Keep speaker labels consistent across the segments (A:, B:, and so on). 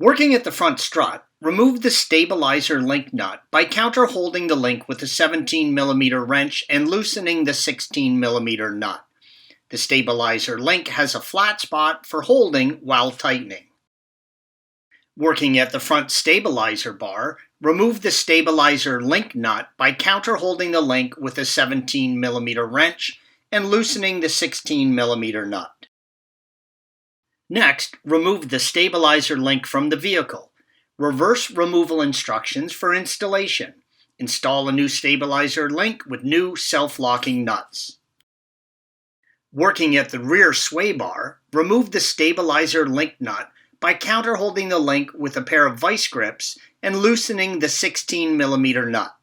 A: Working at the front strut, remove the stabilizer link nut by counter-holding the link with a 17mm wrench and loosening the 16mm nut. The stabilizer link has a flat spot for holding while tightening. Working at the front stabilizer bar, remove the stabilizer link nut by counter-holding the link with a 17mm wrench and loosening the 16mm nut. Next, remove the stabilizer link from the vehicle. Reverse removal instructions for installation. Install a new stabilizer link with new self-locking nuts. Working at the rear sway bar, remove the stabilizer link nut by counter-holding the link with a pair of vise grips and loosening the 16mm nut.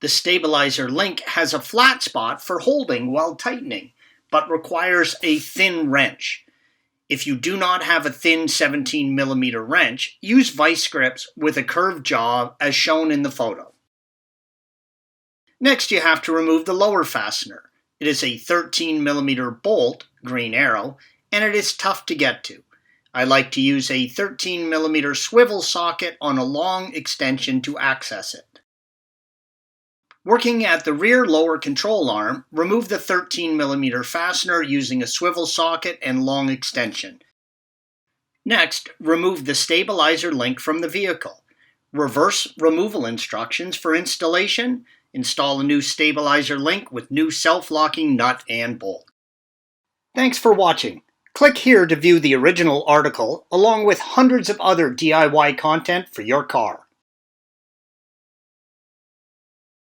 A: The stabilizer link has a flat spot for holding while tightening, but requires a thin wrench. If you do not have a thin 17mm wrench, use vise grips with a curved jaw as shown in the photo. Next, you have to remove the lower fastener. It is a 13mm bolt, green arrow, and it is tough to get to. I like to use a 13mm swivel socket on a long extension to access it. Working at the rear lower control arm, remove the 13mm fastener using a swivel socket and long extension. Next, remove the stabilizer link from the vehicle. Reverse removal instructions for installation. Install a new stabilizer link with new self-locking nut and bolt. Thanks for watching. Click here to view the original article along with hundreds of other DIY content for your car.